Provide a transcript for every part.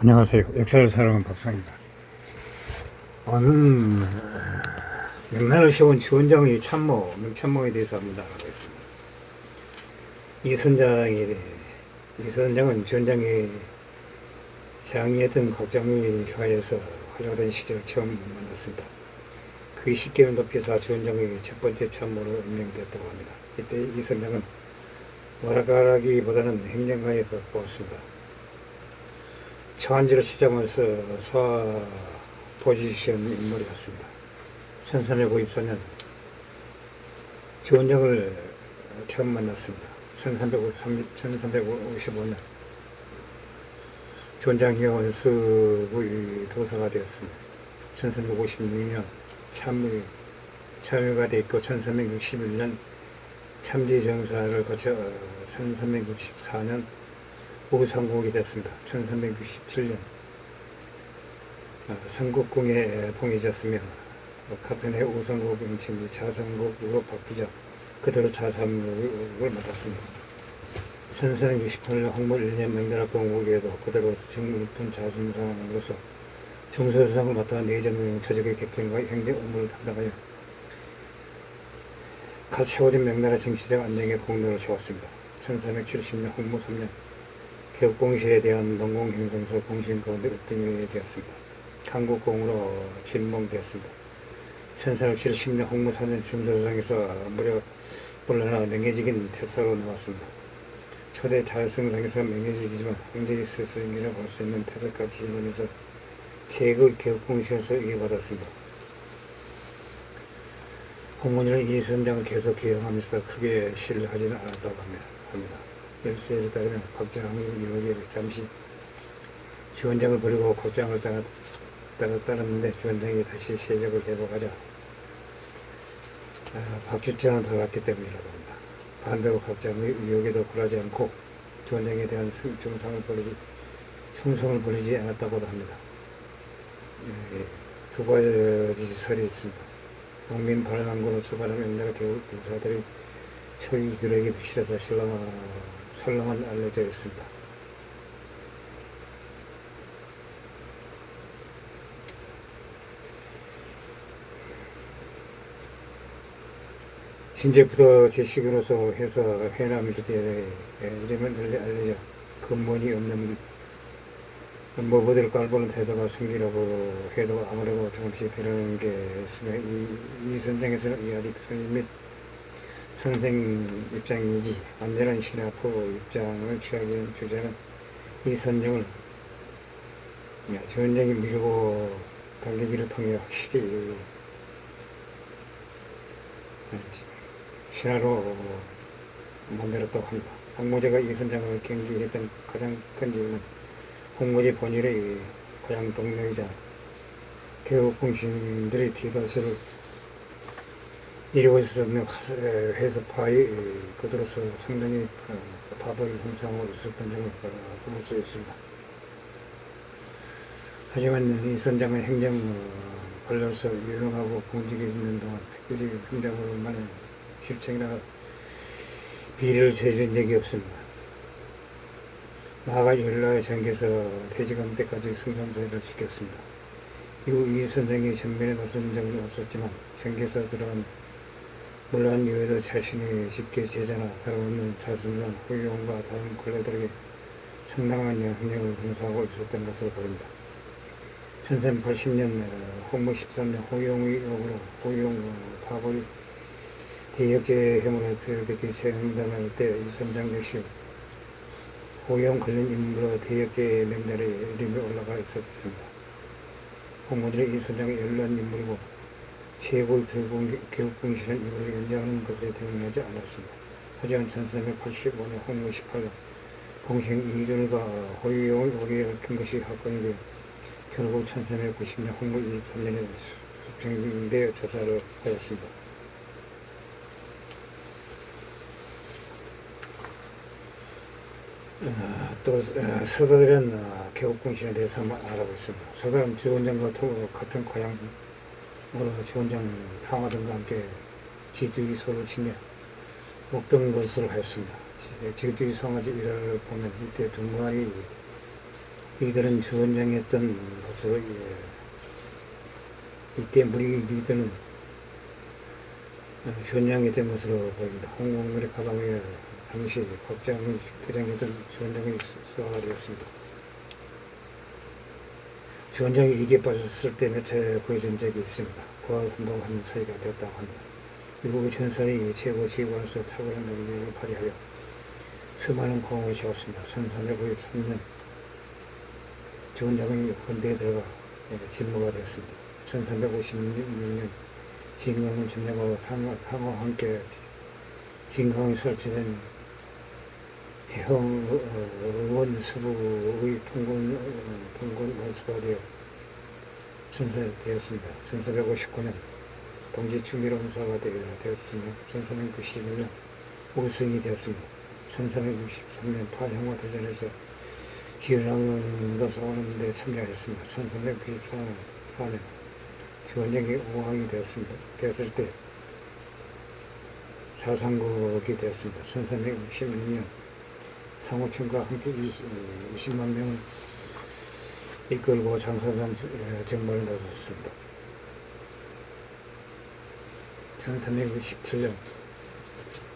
안녕하세요. 역사를 사랑하는 박상입니다. 오늘 명나라를 세운 주원장의 명참모에 대해서 한번 알아보겠습니다. 이선장은 주원장이 장이했던 각장의 혀에서 활약하던 시절 처음 만났습니다. 그의 식견을 높여서 주원장의 첫 번째 참모로 임명되었다고 합니다. 이때 이선장은 와라가라기보다는 행정가에 가까웠습니다. 처한지로 시작하면서 소아 포지션 인물이었습니다. 1354년 주원장을 처음 만났습니다. 1355년 주원장이 원수의 도사가 되었습니다. 1356년 참의가 되었고 1361년 참지정사를 거쳐 1364년 우상국이 됐습니다. 1367년 삼국궁에 봉해졌으며 같은 해 우상국 명칭이 자삼국으로 바뀌자 그대로 자삼국을 맡았습니다. 1468년 홍무 1년 명나라 건국에도 그대로 정립한 자선상으로서 중서수상을 맡아 내정 조직의 개편과 행정 업무를 담당하여 갓 세워진 명나라 정치적 안정에 공로를 세웠습니다. 1370년 홍무 3년 개국공실에 대한 농공 행성에서 공신 가운데 으뜸이 되었습니다. 한국공으로 진봉되었습니다. 1370년 홍무 4년 중서수상에서 무려 물러나 명예직인 태사로 나왔습니다. 초대 자승상에서 명예직이지만 황제의 스승이라 볼 수 있는 태사까지 지내면서 제국 개국공실에서 이해받았습니다. 홍문이는 이 선장을 계속 개혁하면서 크게 신뢰하지는 않았다고 합니다. 열세를 따르면 곽장의 유혹에 잠시 주원장을 버리고 곽장을 따랐는데 주원장이 다시 세력을 회복하자 박주천은 돌아왔기 때문이라고 합니다. 반대로 곽장의 유혹에도 굴하지 않고 주원장에 대한 충성을 버리지 않았다고도 합니다. 두 가지 설이 있습니다. 농민 반란군으로 출발한 명나라 개국 인사들이 초기 기록에 실어서 설렁은 알려져 있습니다. 신제부터 제식으로서 해서 해남 일대에 이름을 알려져 근본이 없는 모보들 깔보는 태도가 숨기라고 해도 아무래도 조금씩 드러나는 게 있으며 이 선장에서는 이 아직 손님 및 선생 입장이지 완전한 신하포 입장을 취하기는 주자는 이 선정을 주원장이 밀고 당기기를 통해 확실히 신하로 만들었다고 합니다. 황무제가 이 선장을 경기했던 가장 큰 이유는 황무제 본인의 고향 동료이자 개국공신들의 대다수를 이루고 있었는 회사파의 그들로서 상당히 파벌을 형성하고 있었던 점을 볼 수 있습니다. 하지만 이 선장은 행정 관료로서 유능하고 공직에 있는 동안 특별히 행정으로만의 실책이나 비리를 저지른 적이 없습니다. 나아가 연라의 전개에서 퇴직한 때까지 승상자를 지켰습니다. 이후 이 선장이 전면에 나선 적은 없었지만 전개에서 들어간 물론 이외에도 자신이 쉽게 제자나 다름없는 자선상 호용과 다른 권례들에게 상당한 영향력을 행사하고 있었던 것으로 보입니다. 1380년 홍무 13년 호용의 역으로 호용 파벌이 대역제 해물에 퇴역되기 재행당할 때 이 선장 역시 호용 관련 인물로 대역제 명단에 이름이 올라가 있었습니다. 홍무들의 이 선장은 연로한 인물이고 최고의 개국공신을 이후로 연장하는 것에 동의하지 않았습니다. 하지만 1385년 홍무 18년 동생 이준희가 호용의 옥에 얽힌 것이 사건이 되어 결국 1390년 홍무 23년에 숙청되어 자살을 하였습니다. 또 서도들은 개국공신에 대해서 한번 알아보겠습니다. 서도는 주원장과 같은 고향 주원장 탕화등과 함께 지주기소를 치며 목동건수를 하였습니다. 지주기 송아지 일화를 보면 이때 두 마리 이들은 주원장이었던 것으로 이때 무리들은 주원장이 된 것으로 보입니다. 홍콩물의 가방에 당시 국장은 부장이던 주원장이 수화가 되었습니다. 주원장이 이기에 빠졌을 때 몇 차례 구해준 적이 있습니다. 그와 운동하는 사이가 되었다고 합니다. 미국의 전선이 최고 지휘관으로서 탁월한 능력을 발휘하여 수많은 공을 세웠습니다. 1353년 주원장이 군대에 들어가 진모가 되었습니다. 1356년 진강을 점령하고 탕과 함께 진강에 설치된 해형 의원 수부의 통군 원수가 되어 천사되었습니다. 1459년 동지 충미로 원사가 되었으며 1391년 우승이 되었습니다. 1363년 파형화 대전에서 기운왕과 싸우는 데 참여했습니다. 1394년 주원장이 우왕이 되었을 때 사상국이 되었습니다. 1366년 상호춘과 함께 20만 명을 이끌고 장사산 정벌에 나섰습니다. 1367년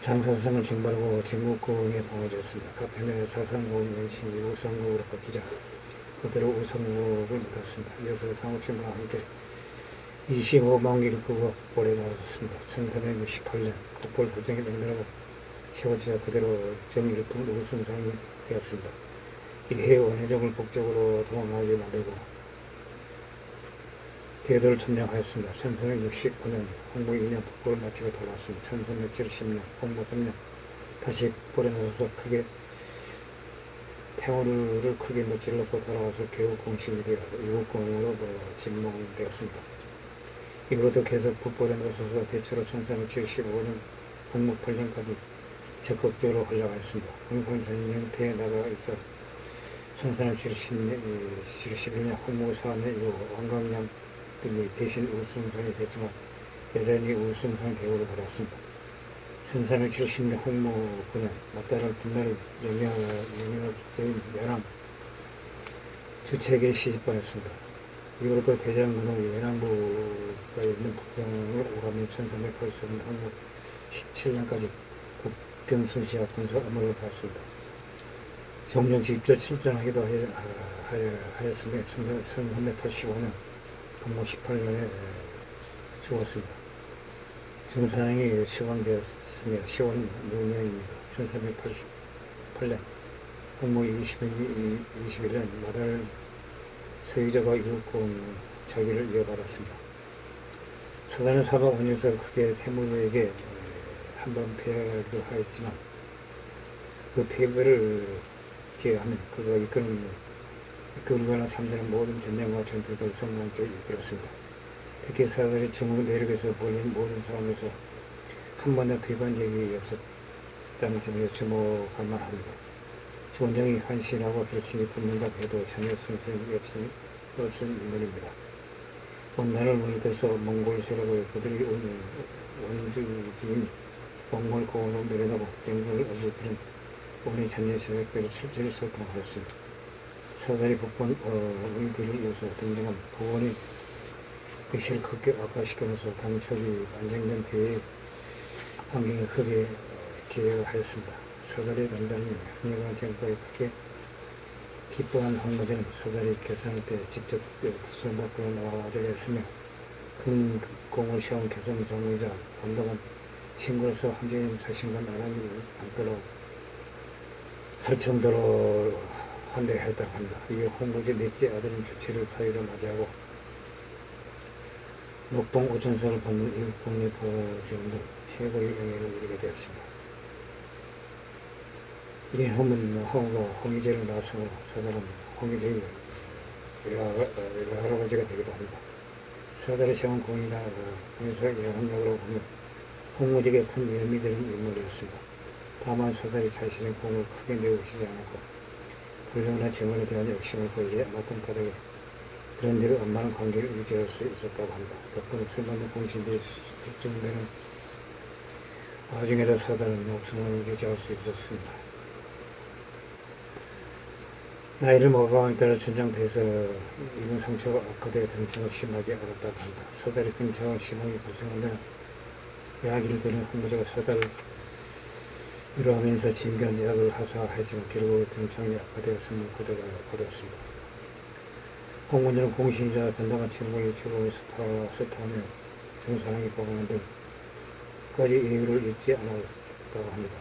장사산을 정벌하고 전국공에 봉헌되었습니다. 같은 해 사상국의 명칭이 우상국으로 바뀌자 그대로 우상국을 맡았습니다. 이어서 상호춘과 함께 25만 개를 끄고 볼에 나섰습니다. 1368년 국볼 도정이 명령하고 세워지자 그대로 정일품 우승상이 되었습니다. 이해 원해적을 북쪽으로 도망하게 만들고 대도를 점령하였습니다. 1369년 홍보 2년 북보를 마치고 돌아왔습니다. 1370년 홍보 3년 다시 볼에 나서서 크게 태우를 크게 무찔렀고 돌아와서 개국 공식이 되어 이국공으로 진몽되었습니다. 이후로도 계속 북볼에 나서서 대체로 1375년 홍무 8년까지 적극적으로 활약하였습니다. 항상 전형태에 나가 있어 1371년 홍무 4년 이후 왕광양 등이 대신 우승상이 됐지만 여전히 우승상 대우를 받았습니다. 1370년 홍무 9년 맞다를 뒷날의 영향적인 연암 주책에 시집보냈습니다. 이후로도 대장군의 연안부가 있는 북경을 오가며 1383년 홍무 17년까지 국경순시와 군사 업무를 받았습니다. 종종 직접 출전하기도 하였으며 1385년 동무 18년에 죽었습니다. 중산행이 시황되었으며 시호는 무년입니다. 1388년 홍무 21년 마달 서유저가 이국공 자기를 이어받았습니다. 서단은 사방 원에서 크게 태무에게 한번 패하기도 하였지만 그 패배를 제하면 그가 이끌거나 참전한 모든 전쟁과 전투들 성공적으로 이끌었습니다. 특히 사달이 중국 내륙에서 벌린 모든 싸움에서 한 번도 패배한 적이 없었다는 점에 주목할 만합니다. 주원장이 한신하고 별칭이 붙는다 해도 전혀 손색이 없은 인물입니다. 원나라를 물리쳐서 몽골 세력을 그들이 원주지인 몽골 고원으로 밀어내고 영국을 어지럽히는 오니 잔여 세력들을 철저히 소통하였습니다. 사다리 북번 우리들을 이어서 등장한 고원의 글씨를 크게 악화시키면서 당초기 안정된 대의 환경에 크게 기여하였습니다. 서달의 남단이 흥려한 정부에 크게 기뻐한 황무제는 서달이 개성할 때 직접 투수를 먹고 나와야했으며 큰 공을 세운 개성 정의자 담당한 친구로서 황제인 자신과 나란히 앉도록 할 정도로 환대하였다고 합니다. 이 홍무제 넷째 아들인 주체를 사유로 맞이하고 녹봉 5천석을 받는 이국공의 보호지원 등 최고의 영예를 누리게 되었습니다. 이 hom은 홍우가 홍의제를 나서고 사달은 홍의제의 할아버지가 되기도 합니다. 사달의 세운 공이나 공의사의 영향력으로 보면 홍무직에 큰 의미 되는 인물이었습니다. 다만 사달이 자신의 공을 크게 내우시지 않았고 권력이나 재물에 대한 욕심을 보이지 않았던 까닭에 그런 대로 원만한 관계를 유지할 수 있었다고 합니다. 덕분에 수많은 공신들이 특정되는 와중에도 사달은 목숨을 유지할 수 있었습니다. 나이를 먹어가에 따라 전장터에서 입은 상처가 악화되어 등창을 심하게 앓았다고 한다. 사달이 등창을 심하게 고생한다는 이야기를 들은 홍무제가 사달을 위로하면서 진귀한 약을 하사했지만 결국 등창이 악화되어 숨을 거두었습니다. 홍문제는 공신이자 담당한 친구의 죽음을 습하며 정사랑이 보고는 등까지 예의를 잊지 않았다고 합니다.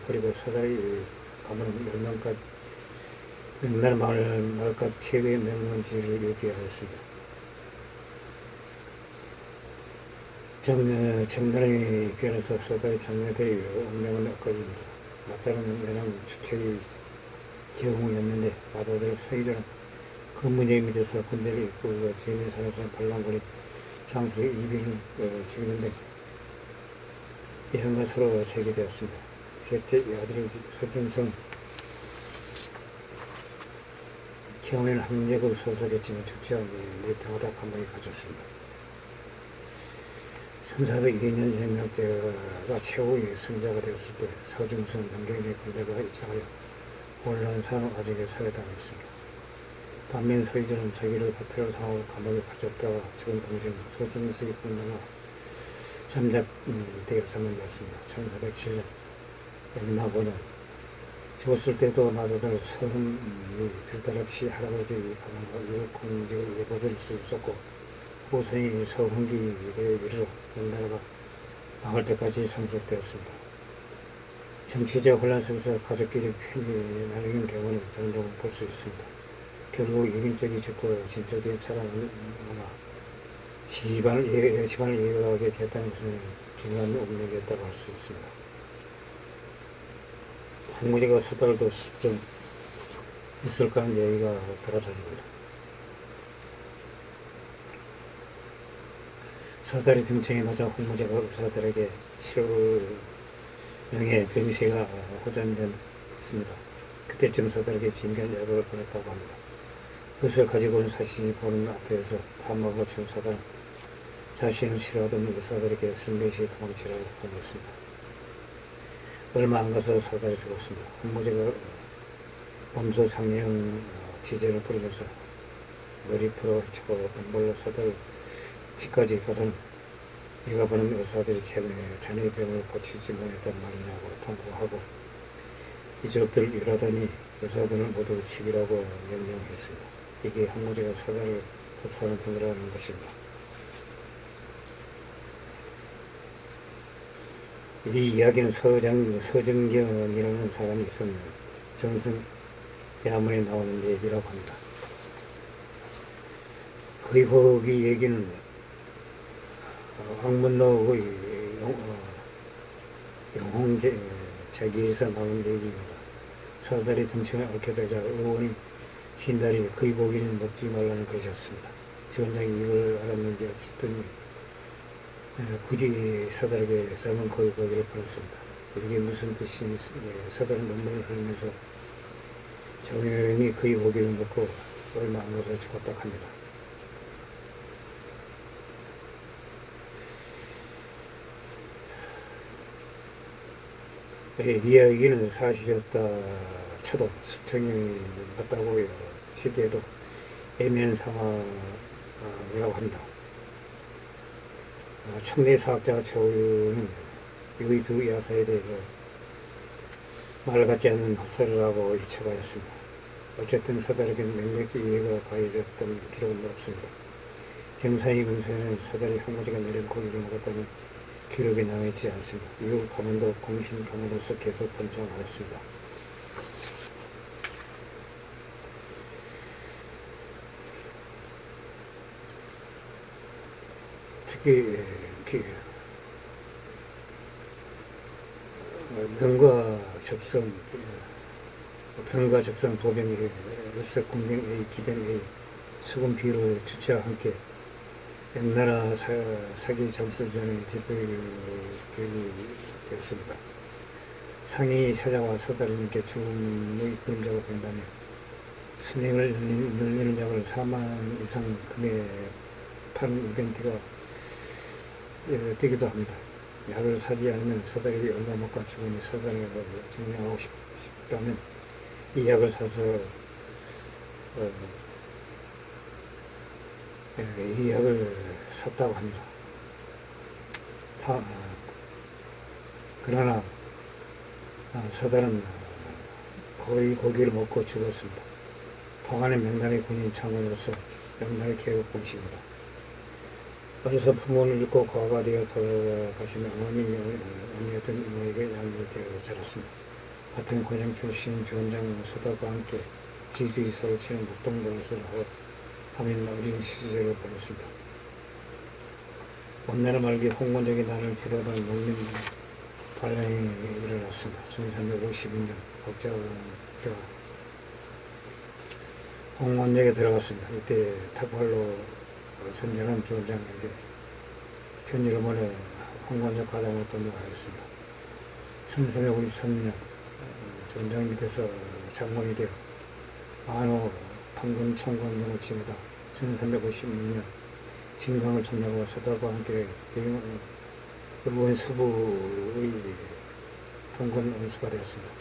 그리고 사달이 가문은 명날 말까지 최대의 명문지를 유지하였습니다. 정나라에 비하여서 사달의 장녀들의 운명은 엇갈립니다. 마따르는 연왕 주책의 제후였는데 마다들 서기전은 그 문제에 믿어서 군대를 이끌고 재미산에서 반란군이 장수의 이비를 지키는데 이한과 서로 재개되었습니다. 셋째 아들 서준성 처음에는 항제국 소속했지만 죽지 않게 내통하다 감옥에 갇혔습니다. 1402년 영락제가 최후의 승자가 되었을 때 서중선 남경의 군대가 입성하여 혼란상 아직에 살해당했습니다. 반면 서희전은 자기를 박해를 당하고 감옥에 갇혔다가 죽은 동생 서중석의 군대가 잠적되어 사망되었습니다. 1407년 영락원은 죽었을 때도 마다들 서훈이 별탈 없이 할아버지 가문과 유국 공직을 예받을 수 있었고 후손이 서훈기에 이르러 명나라가 망할 때까지 상속되었습니다. 정치적 혼란 속에서 가족끼리 편히 나누는 경우는 종종 볼 수 있습니다. 결국 이긴 쪽이 죽고 진 쪽이 살아남아 집안을 이어가게 됐다는 것은 기묘한 운명이었다고 할 수 있습니다. 홍무제가 사달도 좀 있을까 하는 얘기가 돌아다닙니다. 사달이 등창이 나자 홍무제가 의사들에게 치료를 명해 병세가 호전됐습니다. 그때쯤 사달에게 진귀한 약을 보냈다고 합니다. 그것을 가지고 온 사신이 보는 앞에서 담하고 준 사달은 자신을 싫어하던 의사들에게 슬며시 도망치라고 보냈습니다. 얼마 안 가서 사달이 죽었습니다. 홍무제가 몸소 상령 지제를 부리면서 머리 풀어 헤치고 눈물로 사달 집까지 가서는 네가 보는 의사들이 자네의 병을 고치지 못했단 말이냐고 통곡하고 이족들을 위로하더니 의사들을 모두 죽이라고 명령했습니다. 이게 홍무제가 사달을 독살한 행위라는 것입니다. 이 이야기는 서정경이라는 사람이 있었는데 전승 야문에 나오는 얘기라고 합니다. 거기 얘기는 황문록의 영홍제 자기에서 나온 얘기입니다. 사달이 등청에 얽혀 되자 의원이 신달이 거의 고기는 먹지 말라는 것이었습니다. 지원장이 이걸 알았는지 어쨌든 굳이 사달에게 삶은 거의 고기를 보냈습니다. 이게 무슨 뜻인지 사달은 눈물을 흘리면서 조용히 거의 고기를 먹고 얼마 안 가서 죽었다 합니다. 이 이야기는 사실이었다 쳐도 숙청이 맞다고 시기에도 애매한 상황이라고 합니다. 청래사학자 조유는 이 두 야사에 대해서 말 같지 않는 헛소리를 하고 일처가였습니다. 어쨌든 사달에게는 명백히 이해가 가해졌던 기록은 없습니다. 정사의 문서에는 사달이 홍무제가 내린 고기를 먹었다는 기록이 남아있지 않습니다. 이후 가문도 공신 가문으로서 계속 번창하였습니다. 특히 병과 적선 보병의 일석군병의 기병의 수군비로 주체와 함께 명나라 사기 장수전의 대표격이 되었습니다. 상이 찾아와 사달님께 죽음의 그림자가 보인다며 수명을 늘리는 약을 4만 이상 금에 파는 이벤트가 되기도 합니다. 약을 사지 않으면 사달이 얼마 먹고 죽으니 사달을 증명하고 싶다면 이 약을 사서 이 역을 섰다고 합니다. 그러나 서달은 거의 고기를 먹고 죽었습니다. 동안의 명단의 군인 장군으로서 명단의 개국 공신입니다. 어려서 부모를 잃고 과거가 되어 돌아가신 어머니였던 이모에게 양육되어 자랐습니다. 같은 고장 출신인 주원장 서달과 함께 지주이소를 치는 목동노릇을 하고 하민 어린 시절을 보냈습니다. 원나라 말기 홍건적이 나를 필요하던 농민 반란이 일어났습니다. 1352년 박자가 홍건적에 들어갔습니다. 이때 탁발로 전쟁한 주원장에게 편지를 보내 홍건적 가담을 건너하였습니다. 1353년 주원장 밑에서 장관이 되어 만호, 판군, 청관 등을 지내다 1356년 진강을 점령하고 서달과 함께 의원수부의 통근 원수가 되었습니다.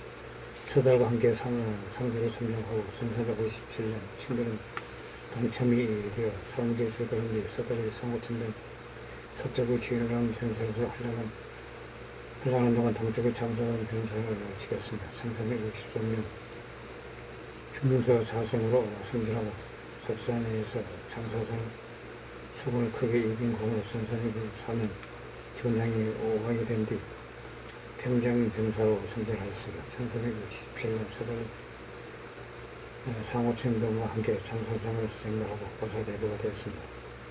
서달과 함께 상주를 점령하고 1357년 충변은 동참이 되어 상주에 주도한 뒤 서달의 상호천 등 서쪽의 기인왕 전사에서 활량한 동안 동쪽의 장사단 전사를 지켰습니다. 1363년 중서 자성으로 승진하고 석산에서 장사선 수군을 크게 이긴 공으로 1364년 교장이 5강이 된 뒤 평장 전사로 승진하였습니다. 1367년 서달의 상호천동과 함께 장사상을 생물하고 보사대부가 되었습니다.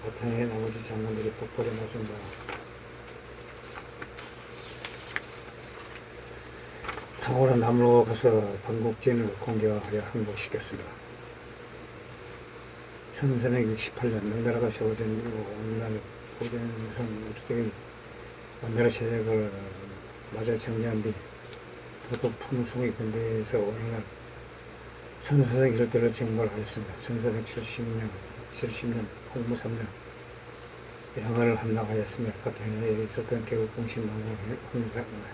같은 해 나머지 장관들이 폭발에 나선 바 탁월한 남으로 가서 반국진을 공격하여 항복시켰습니다. 1368년 명나라가 세워진 이후 오늘날 보전성 일대의 원나라 세력을 마저 정리한 뒤 도덕 풍속의 군대에서 오늘날 선사성 일대를 징벌하였습니다. 1370년 홍무 3년 양화를 함락하였으며 같은 해에 있었던 개국공신 농구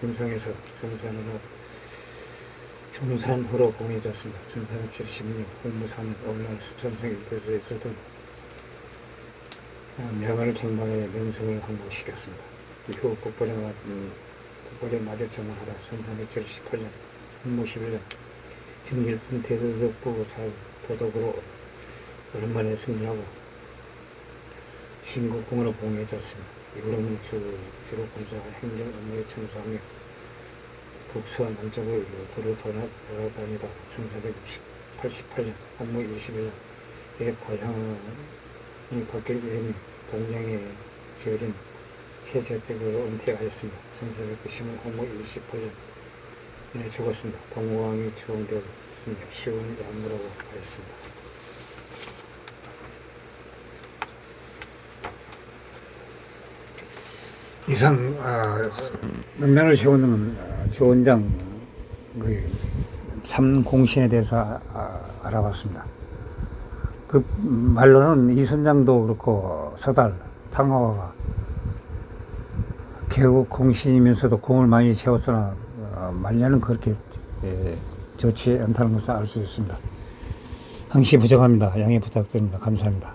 행성에서 중산후로 공해졌습니다. 1376년 홍무 4년 오늘날 수천성 일대에서 있었던 명화를 쟁반에 명성을 항복시켰습니다. 이후 북벌에 맞아 정원하다 1378년 홍무 11년 정일품 대도덕부 도덕으로 오랜만에 승진하고 신국공으로 봉해졌습니다. 이후로는 주로 군사 행정 업무에 청소하며 북서 남쪽을 두루 돌아다니다 1388년 홍무 21년에 고향이 바뀔 이름이 동양에 지어진 세제댁으로 은퇴하였습니다. 1390년 홍무 28년에 죽었습니다. 동호왕이 추앙되었으며 시운 양무라고 하였습니다. 이상 명단을 세우는 주원장 삼공신에 대해서 알아봤습니다. 그 말로는 이선장도 그렇고 서달, 탕화가 개국 공신이면서도 공을 많이 세웠으나 말년은 그렇게 좋지 않다는 것을 알 수 있습니다. 항시 부족합니다. 양해 부탁드립니다. 감사합니다.